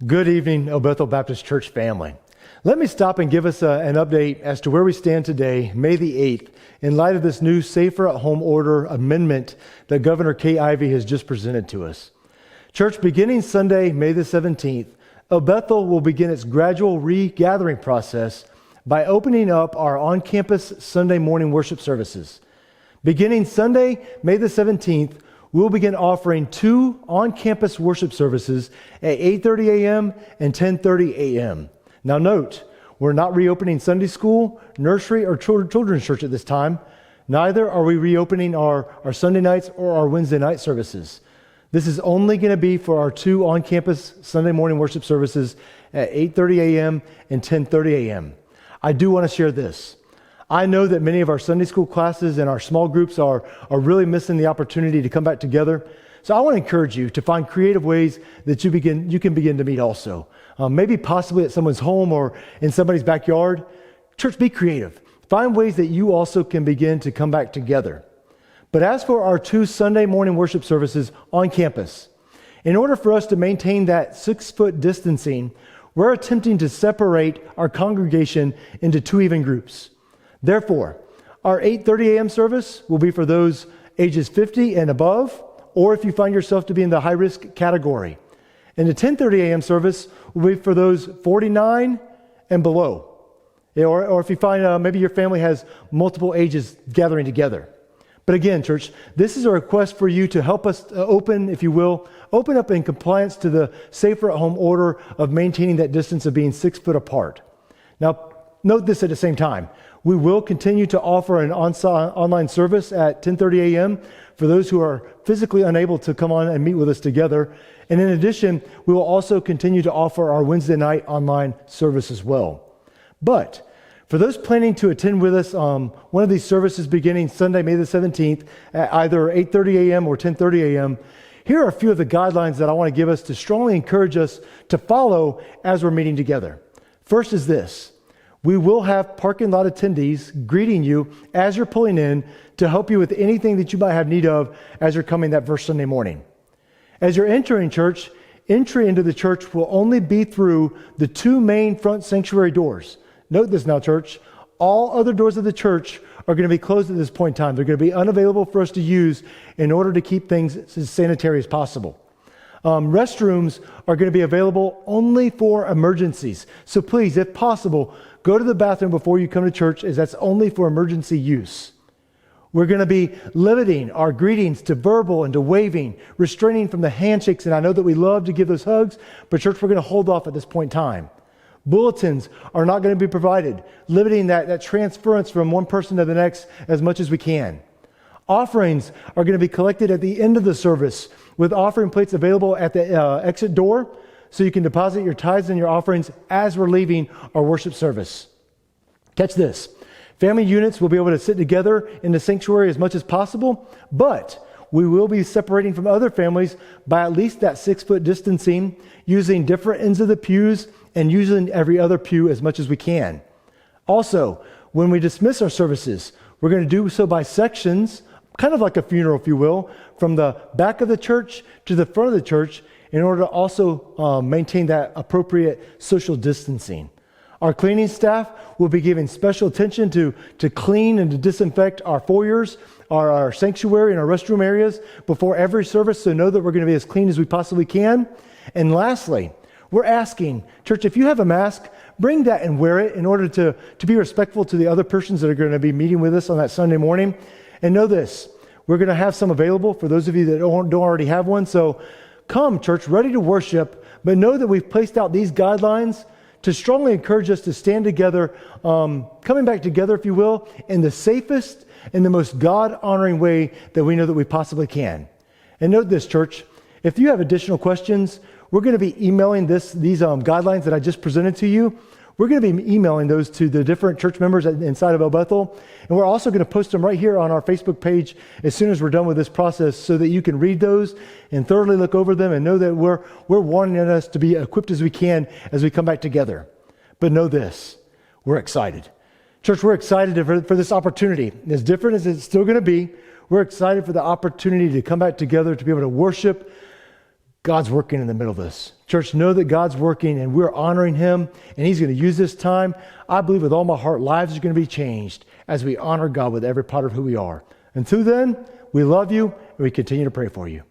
Good evening, El Bethel Baptist Church family. Let me stop and give us an update as to where we stand today, May the 8th, in light of this new Safer at Home Order amendment that Governor Kay Ivey has just presented to us. Church, beginning Sunday, May the 17th, El Bethel will begin its gradual regathering process by opening up our on-campus Sunday morning worship services. Beginning Sunday, May the 17th, we'll begin offering 2 on-campus worship services at 8:30 a.m. and 10:30 a.m. Now note, we're not reopening Sunday school, nursery, or children's church at this time. Neither are we reopening our Sunday nights or our Wednesday night services. This is only going to be for our 2 on-campus Sunday morning worship services at 8:30 a.m. and 10:30 a.m. I do want to share this. I know that many of our Sunday school classes and our small groups are really missing the opportunity to come back together. So I want to encourage you to find creative ways that you can begin to meet also. Maybe possibly at someone's home or in somebody's backyard. Church, be creative. Find ways that you also can begin to come back together. But as for our 2 Sunday morning worship services on campus, in order for us to maintain that 6-foot distancing, we're attempting to separate our congregation into 2 even groups. Therefore, our 8:30 a.m. service will be for those ages 50 and above, or if you find yourself to be in the high-risk category. And the 10:30 a.m. service will be for those 49 and below. Or if you find maybe your family has multiple ages gathering together. But again, church, this is a request for you to help us open, if you will, open up in compliance to the Safer at Home order of maintaining that distance of being 6 foot apart. Now, note this at the same time. We will continue to offer an online service at 10:30 a.m. for those who are physically unable to come on and meet with us together. And in addition, we will also continue to offer our Wednesday night online service as well. But for those planning to attend with us one of these services beginning Sunday, May the 17th, at either 8:30 a.m. or 10:30 a.m., here are a few of the guidelines that I want to give us to strongly encourage us to follow as we're meeting together. First is this. We will have parking lot attendees greeting you as you're pulling in to help you with anything that you might have need of as you're coming that first Sunday morning. As you're entering church, entry into the church will only be through the 2 main front sanctuary doors. Note this now, church. All other doors of the church are going to be closed at this point in time. They're going to be unavailable for us to use in order to keep things as sanitary as possible. Restrooms are going to be available only for emergencies. So please, if possible, go to the bathroom before you come to church, as that's only for emergency use. We're going to be limiting our greetings to verbal and to waving, restraining from the handshakes, and I know that we love to give those hugs, but church, we're going to hold off at this point in time. Bulletins are not going to be provided, limiting that transference from one person to the next as much as we can. Offerings are going to be collected at the end of the service with offering plates available at the exit door, so you can deposit your tithes and your offerings as we're leaving our worship service. Catch this. Family units will be able to sit together in the sanctuary as much as possible, but we will be separating from other families by at least that 6-foot distancing, using different ends of the pews and using every other pew as much as we can. Also, when we dismiss our services, we're going to do so by sections, kind of like a funeral, if you will, from the back of the church to the front of the church, in order to also maintain that appropriate social distancing. Our cleaning staff will be giving special attention to clean and to disinfect our foyers, our sanctuary, and our restroom areas before every service, so know that we're going to be as clean as we possibly can. And lastly, we're asking, church, if you have a mask, bring that and wear it in order to be respectful to the other persons that are going to be meeting with us on that Sunday morning. And know this, we're going to have some available for those of you that don't already have one. So come, church, ready to worship, but know that we've placed out these guidelines to strongly encourage us to stand together, coming back together, if you will, in the safest and the most God-honoring way that we know that we possibly can. And note this, church, if you have additional questions, we're going to be emailing these guidelines that I just presented to you. We're going to be emailing those to the different church members inside of El Bethel, and we're also going to post them right here on our Facebook page as soon as we're done with this process, so that you can read those and thoroughly look over them and know that we're wanting us to be equipped as we can as we come back together. But know this, we're excited. Church, we're excited for this opportunity. As different as it's still going to be, we're excited for the opportunity to come back together, to be able to worship God's working in the middle of this. Church, know that God's working and we're honoring him, and he's going to use this time. I believe with all my heart, lives are going to be changed as we honor God with every part of who we are. Until then, we love you and we continue to pray for you.